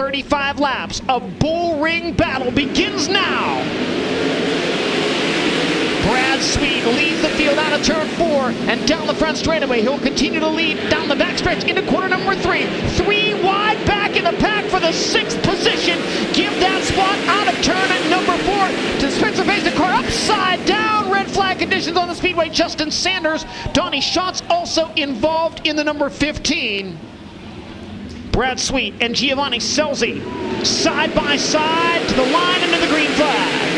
35 laps. A bull ring battle begins now. Brad Sweet leads the field out of turn 4 and down the front straightaway. He'll continue to lead down the backstretch into corner number 3. 3 wide back in the pack for the 6th position. Give that spot out of turn at number 4 to Spencer Basin. Car upside down. Red flag conditions on the speedway. Justin Sanders. Donnie Schatz also involved in the number 15. Brad Sweet and Giovanni Scelzi side by side to the line into the green flag.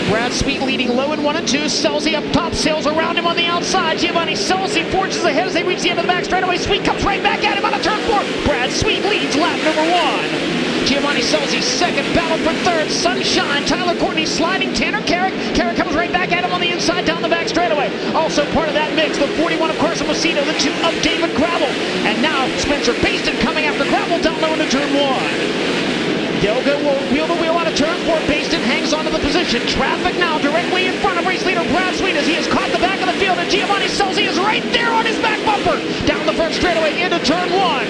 Brad Sweet leading low in 1 and 2. Scelzi up top, sails around him on the outside. Giovanni Scelzi forges ahead as they reach the end of the back straightaway. Sweet comes right back at him on a turn 4. Brad Sweet leads lap number 1. Giovanni Scelzi second, battle for third. Sunshine, Tyler Courtney sliding Tanner Carrick. Carrick comes right back at him on the inside down the back straightaway. Also part of that mix, the 41 of Carson Macedo, the 2 of David Gravel. And now Spencer Basin coming after Gravel down low into turn 1. They'll go wheel to wheel out of turn 4. Baston hangs onto the position. Traffic now directly in front of race leader Brad Sweet as he has caught the back of the field, and Giovanni Scelzi is right there on his back bumper. Down the front straightaway into turn 1.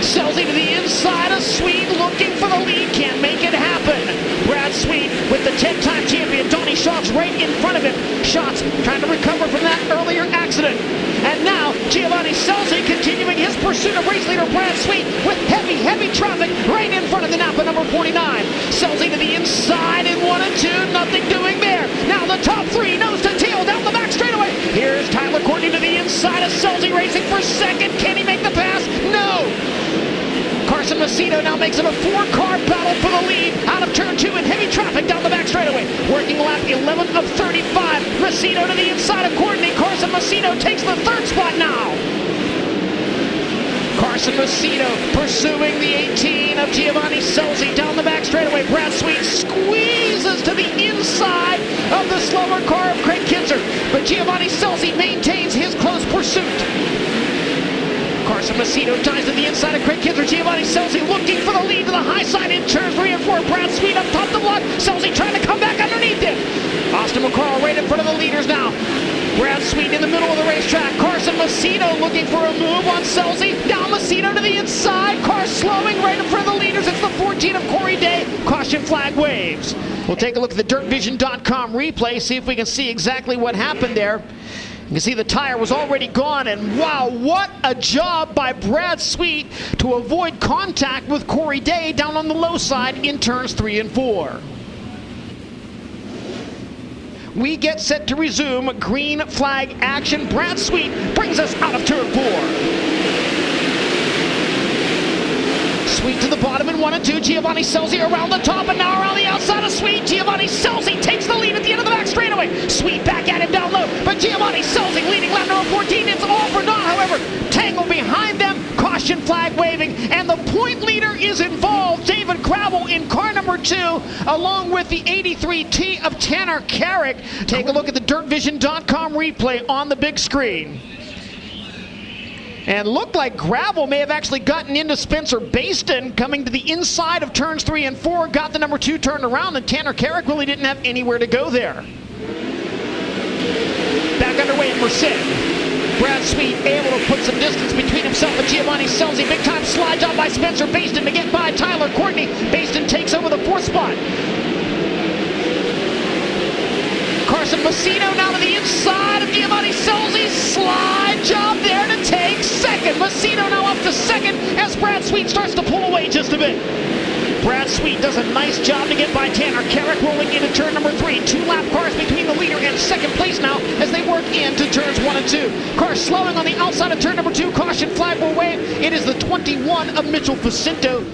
Scelzi to the inside of Sweet looking for the lead. Can't make it happen. Brad Sweet with the 10-time champion Donnie Schatz right in front of him. Schatz trying to recover from that earlier accident. And now Giovanni Scelzi continuing his pursuit of race leader Brad Sweet with heavy traffic right in front of the Napa number 49. Scelzi to the inside in 1 and 2, nothing doing there. Now the top 3 nose to tail down the back straightaway. Here's Tyler Courtney to the inside of Scelzi racing for second. Can he make the pass? No! Carson Macedo now makes it a 4-car battle for the lead out of turn 2 in heavy traffic down the back straightaway. Working lap 11 of 35. Macedo to the inside of Courtney. Carson Macedo takes the 3rd spot now. Carson Macedo pursuing the 18 of Giovanni Scelzi down the back straightaway. Brad Sweet squeezes to the inside of the slower car of Craig Kinzer, but Giovanni Scelzi maintains his close pursuit. Carson Macedo ties to the inside of Craig Kinzer. Giovanni Scelzi looking for the lead to the high side in turns 3 and 4. Brad Sweet up top the block. Scelzi trying to come back underneath him. Austin McCarl right in front of the leaders now. Brad Sweet in the middle of the racetrack. Carson Macedo looking for a move on Scelzi. Now Macedo to the inside. Car slowing right in front of the leaders. It's the 14 of Corey Day. Caution flag waves. We'll take a look at the DirtVision.com replay, see if we can see exactly what happened there. You can see the tire was already gone, and wow, what a job by Brad Sweet to avoid contact with Corey Day down on the low side in turns 3 and 4. We get set to resume green flag action. Brad Sweet brings us out of turn 4. Sweet to the bottom in 1 and 2. Giovanni Scelzi around the top and now around the outside of Sweet. Giovanni Scelzi takes the lead at the end of the back straightaway. Sweet back at him down low, but Giovanni Scelzi leading lap number 14. It's all for naught, however. Tangle behind them, caution flag waving, and the point leader is involved. David Gravel in car number 2, along with the 83T of Tanner Carrick. Take a look at the DirtVision.com replay on the big screen. And looked like Gravel may have actually gotten into Spencer Basin coming to the inside of turns 3 and 4, got the number 2 turned around, and Tanner Carrick really didn't have anywhere to go there. Back underway at Merced. Brad Sweet able to put some distance between himself and Giovanni Scelzi. Big time slide job by Spencer Basin to get by Tyler Courtney. Basin takes over the 4th spot. Carson Macedo now to the inside of Giovanni Scelzi. Slide job there to take second. Macedo now up to second as Brad Sweet starts to pull away just a bit. Brad Sweet does a nice job to get by Tanner Carrick, rolling into turn number 3. 2-lap cars between the leader and second place now as they work into turns 1 and 2. Cars slowing on the outside of turn number 2. Caution flag will wave. It is the 21 of Mitchell Facinto.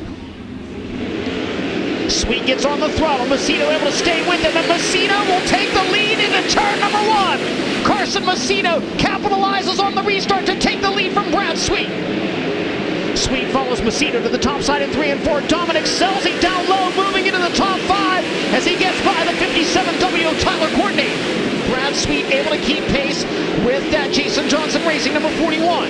Sweet gets on the throttle. Macedo able to stay with him, and Macedo will take the lead into turn number 1. Carson Macedo capitalizes on the restart to take the lead from Brad Sweet. Sweet follows Macedo to the top side in 3 and 4. Dominic Scelzi down low, moving into the top 5 as he gets by the 57W of Tyler Courtney. Brad Sweet able to keep pace with that Jason Johnson Racing number 41.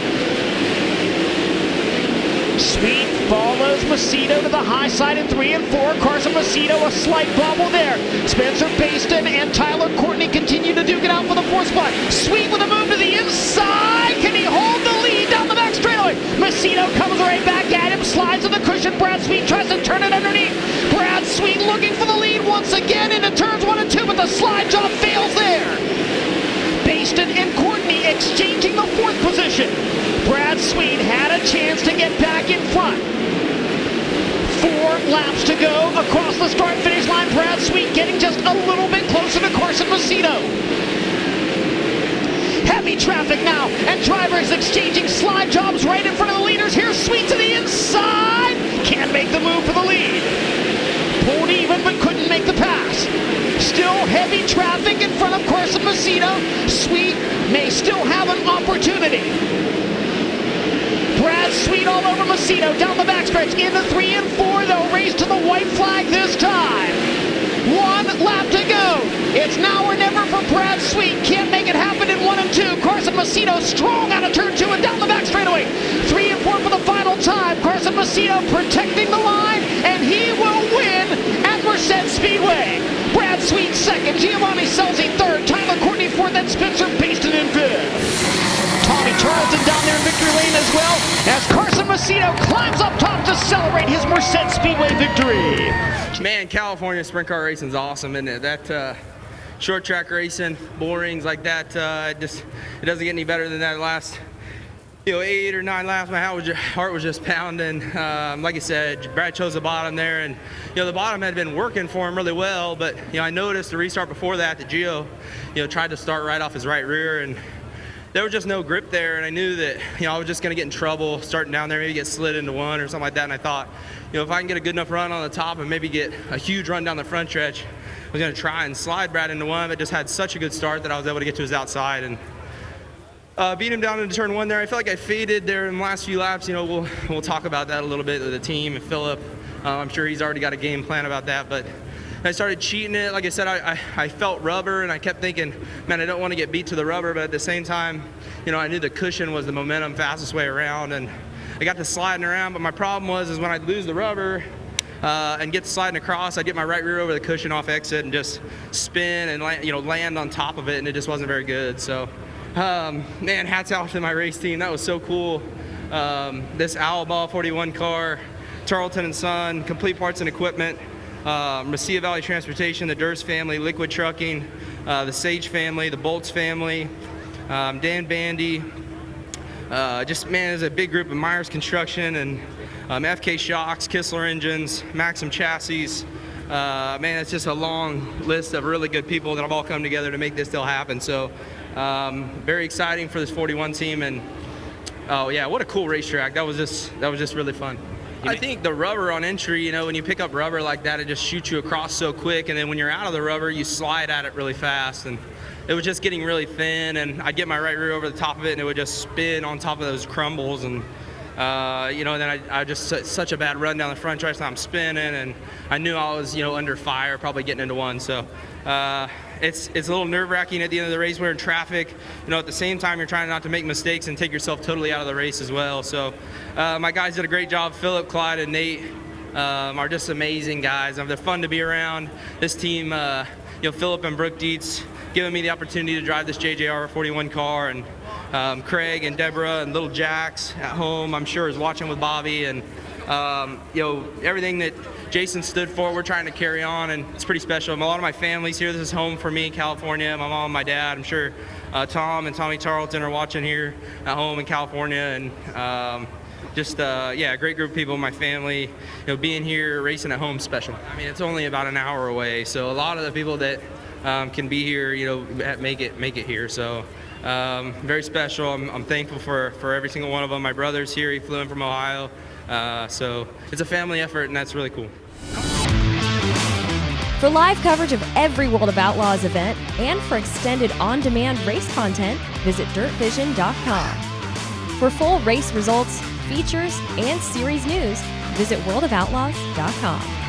Sweet follows Macedo to the high side in 3 and 4. Carson Macedo, a slight bobble there. Spencer Basin and Tyler Courtney continue to duke it out for the 4th spot. Sweet with a move to the inside. Can he hold the lead down the back straightaway? Macedo comes right back at him. slides of the cushion. Brad Sweet tries to turn it underneath. Brad Sweet looking for the lead once again into turns 1 and 2, but the slide job fails there. Baston and Courtney exchanging the 4th position. Brad Sweet had a chance to get back in front. 4 laps to go across the start-finish line. Brad Sweet getting just a little bit closer to Carson Macedo. Heavy traffic now, and drivers exchanging slide jobs right in front of the leaders. Here's Sweet to the inside. Can't make the move for the lead. Pulled even, but couldn't make the pass. Still heavy traffic in front of Carson Macedo. Sweet may still have an opportunity. Brad Sweet all over Macedo down the backstretch into 3 and 4. They'll race to the white flag this time. 1 lap to go. It's now or never for Brad Sweet. Can't make it happen in 1 and 2. Carson Macedo strong out of turn 2 and down the back straightaway. 3 and 4 for the final time. Carson Macedo protecting the line, and he will win at Merced Speedway. Brad Sweet second, Giovanni Selzy third, Tyler Courtney fourth, and Spencer Baston in fifth. Tommy Charlton down there in victory lane as well, as Carson Macedo climbs up top to celebrate his Merced Speedway victory. Man, California sprint car racing is awesome, isn't it? That short track racing, bull rings like that, it doesn't get any better than that. Last 8 or 9 laps, my heart was just pounding. Like I said, Brad chose the bottom there, and the bottom had been working for him really well, but I noticed the restart before that Gio tried to start right off his right rear, and there was just no grip there, and I knew that I was just going to get in trouble starting down there, maybe get slid into 1 or something like that. And I thought, if I can get a good enough run on the top and maybe get a huge run down the front stretch, I was going to try and slide Brad into 1, but just had such a good start that I was able to get to his outside and beat him down into turn 1 there. I felt like I faded there in the last few laps. We'll talk about that a little bit with the team and Philip. I'm sure he's already got a game plan about that, but I started cheating it. Like I said, I felt rubber, and I kept thinking, man, I don't want to get beat to the rubber, but at the same time, I knew the cushion was the momentum fastest way around, and I got to sliding around, but my problem was when I'd lose the rubber and get to sliding across, I'd get my right rear over the cushion off exit and just spin and land on top of it, and it just wasn't very good. So, man, hats off to my race team. That was so cool. This Outlaws 41 car, Charlton and Son, complete parts and equipment. Mesilla Valley Transportation, the Durst family, Liquid Trucking, the Sage family, the Bolts family, Dan Bandy, there's a big group of Myers Construction and FK Shocks, Kistler Engines, Maxim Chassis. Man, it's just a long list of really good people that have all come together to make this deal happen. So very exciting for this 41 team, and oh yeah, what a cool racetrack. That was just really fun. I think the rubber on entry, when you pick up rubber like that, it just shoots you across so quick, and then when you're out of the rubber, you slide at it really fast, and it was just getting really thin, and I'd get my right rear over the top of it, and it would just spin on top of those crumbles, and and then I just such a bad run down the front stretch, so I'm spinning, and I knew I was under fire, probably getting into 1, so it's a little nerve-wracking at the end of the race. We're in traffic, at the same time you're trying not to make mistakes and take yourself totally out of the race as well. So my guys did a great job. Philip, Clyde, and Nate are just amazing guys. They're fun to be around. This team, Philip and Brooke Dietz giving me the opportunity to drive this JJR 41 car, and Craig and Deborah and little Jax at home, I'm sure, is watching with Bobby, and everything that Jason stood for, we're trying to carry on, and it's pretty special. A lot of my family's here. This is home for me in California. My mom, my dad. I'm sure Tom and Tommy Charlton are watching here at home in California, and a great group of people in my family. Being here, racing at home, special. I mean, it's only about an hour away, so a lot of the people that can be here, make it here. So very special. I'm thankful for every single one of them. My brother's here. He flew in from Ohio. So it's a family effort, and that's really cool. For live coverage of every World of Outlaws event and for extended on-demand race content, visit dirtvision.com. For full race results, features, and series news, visit worldofoutlaws.com.